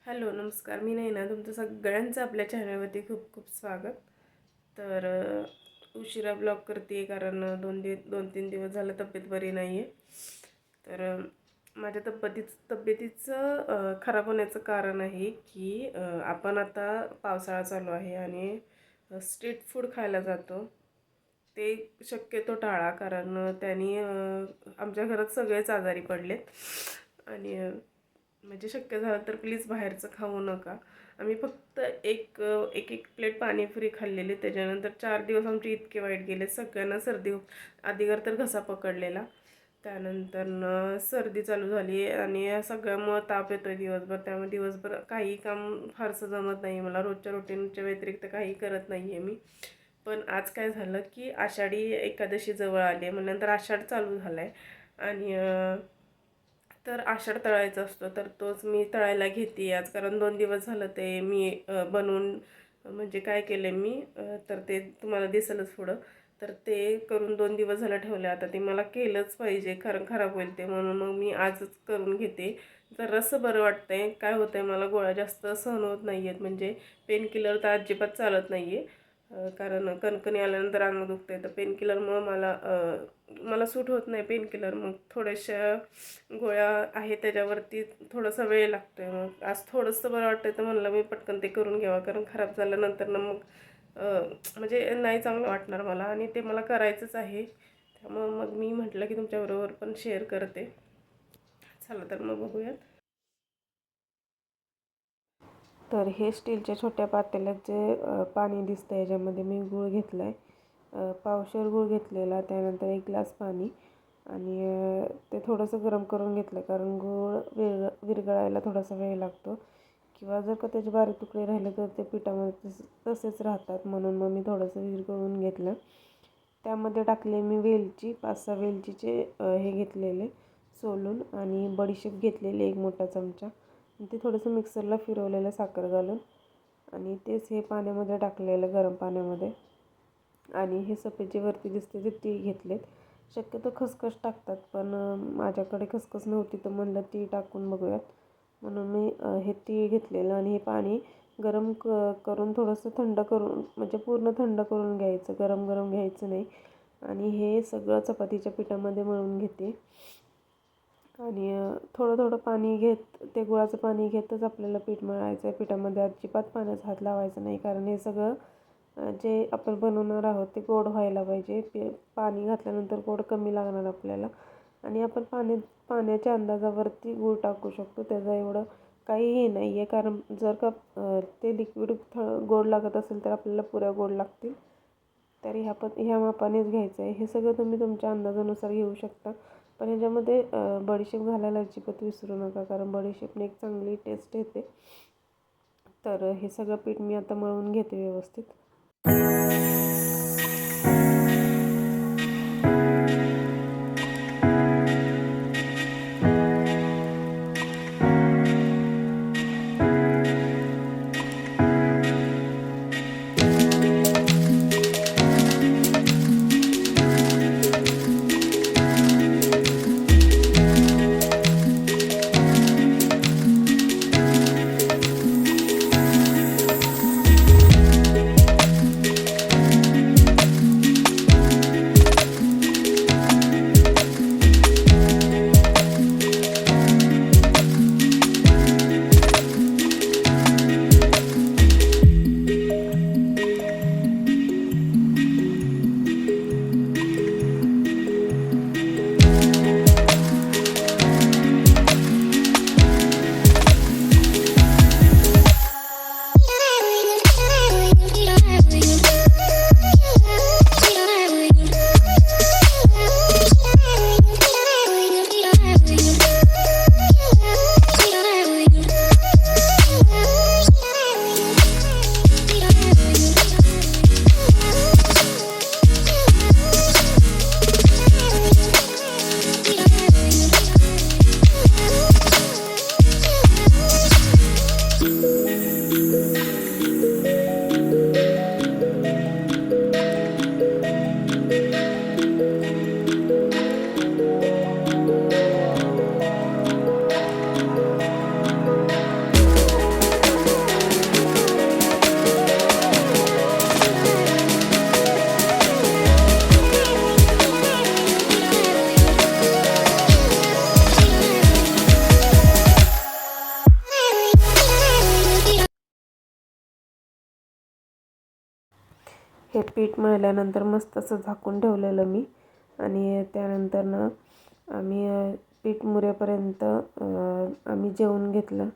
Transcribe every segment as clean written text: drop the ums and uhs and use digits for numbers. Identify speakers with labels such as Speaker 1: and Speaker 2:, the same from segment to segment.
Speaker 1: Hello नमस्कार. मी नैना, तुमचं सगळ्यांचं आपल्या चॅनलवरती खूप खूप स्वागत. तर उशिरा ब्लॉग करते कारण 2-3 दिवस झालं तब्येत बरी नाही आहे. तर माझ्या तब्येतीचं खराब होण्याचं कारण आहे की आपण आता पावसाळा चालू आहे आणि स्ट्रीट फूड खायला जातो. ते शक्यतो टाळा कारण त्यांनी आमच्या घरात सगळेच आजारी पडलेत आणि म्हणजे शक्य झालं तर प्लीज बाहेरचं खाऊ नका. आम्ही फक्त एक एक प्लेट पाणीपुरी खाल्लेली. त्याच्यानंतर 4 दिवस आमचे इतके वाईट गेले. सगळ्यांना सर्दी आधीगर तर घसा पकडलेला, त्यानंतर सर्दी चालू झाली आणि सगळ्यामुळं ताप येतोय दिवसभर. त्यामुळे दिवसभर काही काम फारसं जमत नाही मला. रोजच्या रुटीनच्या व्यतिरिक्त काही करत नाही आहे मी. पण आज काय झालं की आषाढी एकादशी जवळ आली आहे, म्हणल्यानंतर आषाढ चालू झाला आहे आणि तर आषाढ तळायचा असतो, तर तोच मी तळायला घेते आज. कारण 2 दिवस झालं ते मी बनवून म्हणजे काय केलं मी तर ते तुम्हाला दिसेलच पुढं. तर ते करून 2 दिवस झालं ठेवलं. आता ते मला केलंच पाहिजे कारण खराब होईल ते, म्हणून मग मी आजच करून घेते. तर रस्सं बरं वाटतंय. काय होतंय, मला गोळ्या जास्त सहन होत नाही आहेत, म्हणजे पेन किलर तर अजिबात चालत नाही आहे. कारण कणकणी आल्यानंतर अंग दुखतंय, तर पेनकिलरमुळं मला सूट होत नाही पेनकिलर. मग थोड्याशा गोळ्या आहे त्याच्यावरती थोडासा वेळ लागतो आहे. मग आज थोडंसं बरं वाटतं तर म्हणलं मी पटकन ते करून घ्यावं, कारण खराब झाल्यानंतर ना मग म्हणजे नाही चांगलं वाटणार मला आणि ते मला करायचंच आहे. त्यामुळं मग मी म्हटलं की तुमच्याबरोबर पण शेअर करते. चला तर मग बघूयात. तर हे स्टीलच्या छोट्या पातेल्यात जे पाणी दिसतं याच्यामध्ये मी गूळ घेतला आहे. पावशेर गूळ घेतलेला, त्यानंतर 1 ग्लास पाणी आणि ते थोडंसं गरम करून घेतलं कारण गूळ विरघळायला थोडासा वेळ लागतो, किंवा जर का त्याचे बारीक तुकडे राहिले तर ते पिठामध्ये तसेच राहतात. म्हणून मग मी थोडंसं विरघळून घेतलं. त्यामध्ये टाकले मी वेलची, 5-6 वेलचीचे हे घेतलेले सोलून, आणि बडीशेप घेतलेली 1 मोठा चमचा. ते थोडंसं मिक्सरला फिरवलेलं साखर घालून, आणि तेच हे पाण्यामध्ये टाकलेलं गरम पाण्यामध्ये. आणि हे सफेद जे वरती दिसते ते तीळ घेतलेत. शक्यतो खसखस टाकतात, पण माझ्याकडे खसखस नव्हती तर म्हणलं तीळ टाकून बघूयात, म्हणून मी हे तीळ घेतलेलं. आणि हे पाणी गरम करून थोडंसं थंड करून, म्हणजे पूर्ण थंड करून घ्यायचं, गरम गरम घ्यायचं नाही. आणि हे सगळं चपातीच्या पिठामध्ये मळून घेते. आणि थोडं थोडं पाणी घेत, ते गुळाचं पाणी घेतच आपल्याला पीठ मळायचं आहे. पिठामध्ये अजिबात पाण्याचा हात लावायचा नाही, कारण हे सगळं जे आपण बनवणार आहोत ते गोड व्हायला पाहिजे. पाणी घातल्यानंतर गोड कमी लागणार आपल्याला. आणि आपण पाण्याच्या अंदाजावरती गूळ टाकू शकतो, त्याचं एवढं काही हे नाही आहे. कारण जर का ते लिक्विड गोड लागत असेल तर आपल्याला पुऱ्या गोड लागतील. तर ह्या मापानेच घ्यायचं आहे. हे सगळं तुम्ही तुमच्या अंदाजानुसार घेऊ शकता, पण ह्याच्यामध्ये बडीशेप घालायला अजिबात विसरू नका, कारण बडीशेपने एक चांगली टेस्ट येते. तर हे सगळं पीठ मी आता मळून घेते व्यवस्थित. हे पीठ मळल्यानंतर मस्त असं झाकून ठेवलेलं मी. आणि त्यानंतर आम्ही पीठ मुरेपर्यंत आम्ही जेवून घेतलं.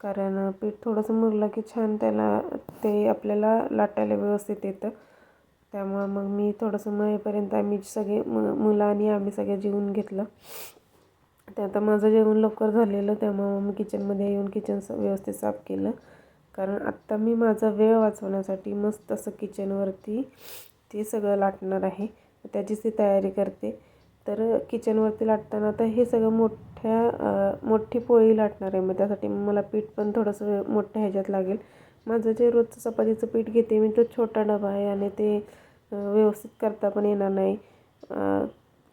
Speaker 1: कारण पीठ थोडंसं मुरलं की छान त्याला ते आपल्याला लाटायला व्यवस्थित येतं. त्यामुळं मग मी थोडंसं मळेपर्यंत आम्ही सगळे मुलं आणि आम्ही सगळे जेवून घेतलं. ते आता माझं जेवण लवकर झालेलं, त्यामुळं मी किचनमध्ये येऊन किचन व्यवस्थित साफ केलं. कारण आत्ता मी माझा वेळ वाचवण्यासाठी मस्त असं किचनवरती ते सगळं लाटणार आहे. त्याचीच ती तयारी करते. तर किचनवरती लाटताना तर हे सगळं मोठी पोळी लाटणार आहे. मग त्यासाठी मला पीठ पण थोडंसं मोठ्या ह्याच्यात लागेल. माझं जे रोजचं चपातीचं पीठ घेते मी तो छोटा डबा आहे आणि ते व्यवस्थित करता पण येणार नाही.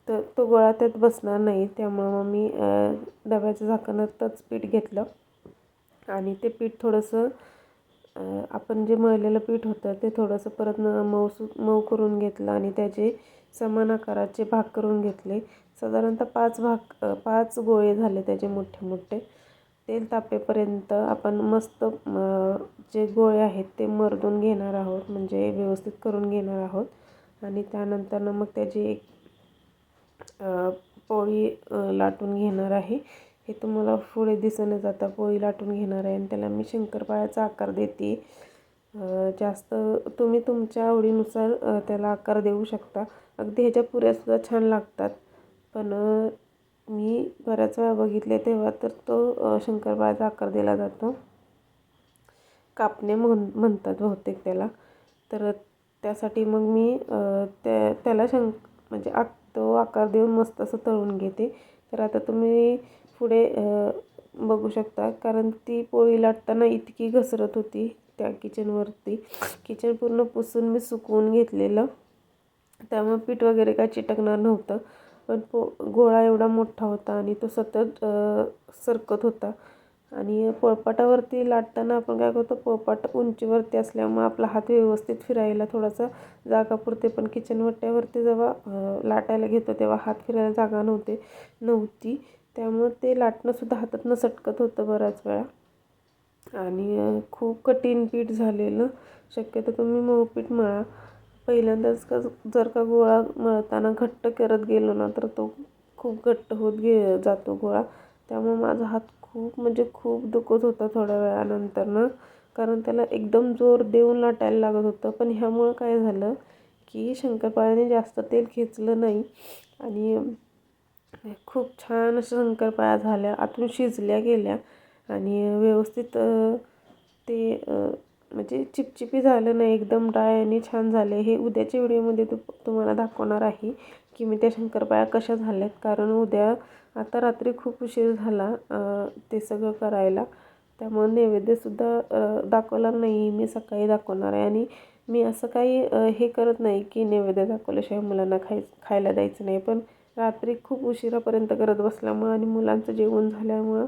Speaker 1: तर तो गोळा त्यात बसणार नाही. त्यामुळं मग मी डब्याच्या झाकणातच पीठ घेतलं आणि ते पीठ थोडंसं आपण जे मळलेलं पीठ होतं ते थोडंसं परत मऊ करून घेतलं आणि त्याचे समान आकाराचे भाग करून घेतले. साधारणतः 5 गोळे झाले त्याचे मोठे मोठे. तेल तापेपर्यंत आपण मस्त जे गोळे आहेत ते मर्दून घेणार आहोत, म्हणजे व्यवस्थित करून घेणार आहोत. आणि त्यानंतर मग त्याची एक पोळी लाटून घेणार आहे. हे तुम्हाला पुढे दिसूनच आता पोळी लाटून घेणार आहे आणि त्याला मी शंकरपाळ्याचा आकार देते. जास्त तुम्ही तुमच्या आवडीनुसार त्याला आकार देऊ शकता. अगदी ह्याच्या पुऱ्यासुद्धा छान लागतात. पण मी बऱ्याच वेळा बघितले तेव्हा तर तो शंकरपाळ्याचा आकार दिला जातो. कापणे म्हणतात बहुतेक त्याला. तर त्यासाठी मग मी त्याला म्हणजे तो आकार देऊन मस्त असं तळून घेते. तर आता तुम्ही पुढे बघू शकता, कारण ती पोळी लाटताना इतकी घसरत होती त्या किचनवरती. किचन पूर्ण पुसून मी सुकवून घेतलेलं, त्यामुळे पीठ वगैरे काय चिटकणार नव्हतं. पण गोळा एवढा मोठा होता आणि तो सतत सरकत होता. आणि पोळपाटावरती लाटताना आपण काय करतो, पोळपाट उंचीवरती असल्यामुळे आपला हात व्यवस्थित फिरायला थोडासा जागा पुरते. पण किचन वट्ट्यावरती जेव्हा लाटायला घेतो तेव्हा हात फिरायला जागा नव्हती. त्यामुळे ते लाटणंसुद्धा हातातनं सटकत होतं बऱ्याच वेळा. आणि खूप कठीण पीठ झालेलं. शक्यतो तुम्ही मऊ पीठ मळा. पहिल्यांदाच जर का गोळा मळताना घट्ट करत गेलो ना तर तो खूप घट्ट होत जातो गोळा. त्यामुळे माझा हात खूप म्हणजे खूप दुखत होता थोड्या वेळानंतर कारण त्याला एकदम जोर देऊन लाटायला लागत होतं. पण ह्यामुळं काय झालं की शंकरपाळ्याने जास्त तेल खेचलं नाही आणि खूप छान अशा शंकरपाळ्या झाल्या, आतून शिजल्या गेल्या आणि व्यवस्थित ते म्हणजे चिपचिपी झालं नाही, एकदम ड्राय आणि छान झाले. हे उद्याच्या व्हिडिओमध्ये तुम्हाला दाखवणार आहे की मी त्या शंकरपाळ्या कशा झाल्यात. कारण उद्या आता रात्री खूप उशीर झाला ते सगळं करायला. त्यामुळे नैवेद्यसुद्धा दाखवणार नाही, मी सकाळी दाखवणार आहे. आणि मी असं काही हे करत नाही की नैवेद्य दाखवल्याशिवाय मुलांना खायला द्यायचं नाही. पण रात्री खूप उशिरापर्यंत करत बसल्यामुळं आणि मुलांचं जेवण झाल्यामुळं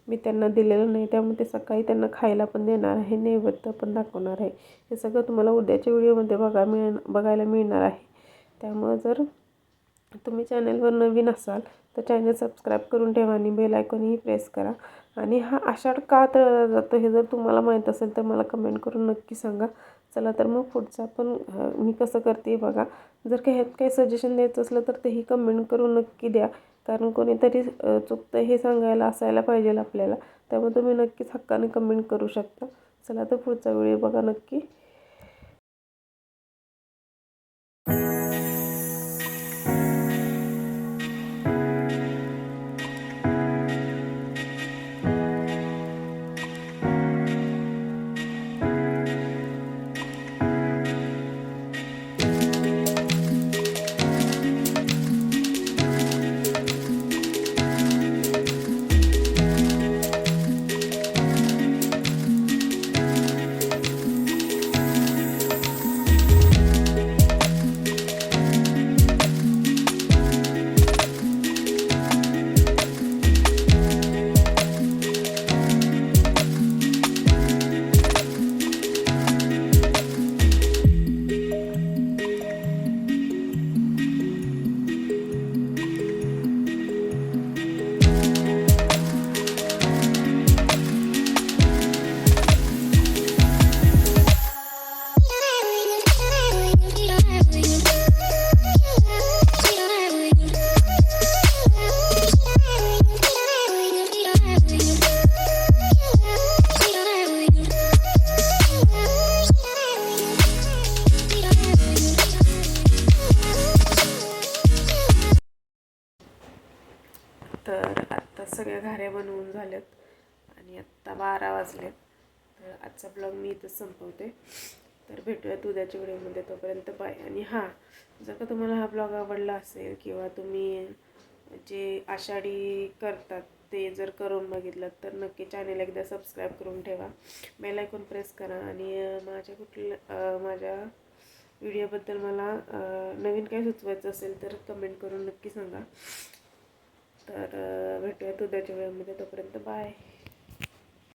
Speaker 1: मी त्यांना दिलेलं नाही. त्यामुळे ते सकाळी त्यांना खायला पण देणार आहे, नैवेद्य पण दाखवणार आहे. हे सगळं तुम्हाला उद्याच्या व्हिडिओमध्ये बघायला मिळणार आहे. त्यामुळं जर तुम्ही चॅनलवर नवीन असाल तर चॅनल सबस्क्राईब करून ठेवा आणि बेल आयकॉनही प्रेस करा. आणि हा आषाढ का तळला जातो हे जर तुम्हाला माहीत असेल तर मला कमेंट करून नक्की सांगा. चला तर मग पुढचा पण मी कसं करते बघा. जर काही सजेशन द्यायचं असलं तर तेही कमेंट करून नक्की द्या. कारण कोणीतरी चुकतं हे सांगायला असायला पाहिजे आपल्याला. त्यामुळे तुम्ही नक्कीच हक्काने कमेंट करू शकता. चला तर पुढचा व्हिडिओ बघा नक्की. 9 झाल्यात आणि आत्ता 12 वाजलेत. तर आजचा ब्लॉग मी इथंच संपवते. तर भेटूयात उद्याच्या व्हिडिओमध्ये. तोपर्यंत बाय. आणि हां, जर का तुम्हाला हा ब्लॉग आवडला असेल किंवा तुम्ही जे आषाढी करतात ते जर करून बघितलं तर नक्की चॅनल एकदा सबस्क्राईब करून ठेवा. बेल आयकॉन प्रेस करा आणि माझ्या व्हिडिओबद्दल मला नवीन काही सुचवायचं असेल तर कमेंट करून नक्की सांगा. तर भेटूयात उद्याच्या व्हिडिओमध्ये. तोपर्यंत बाय.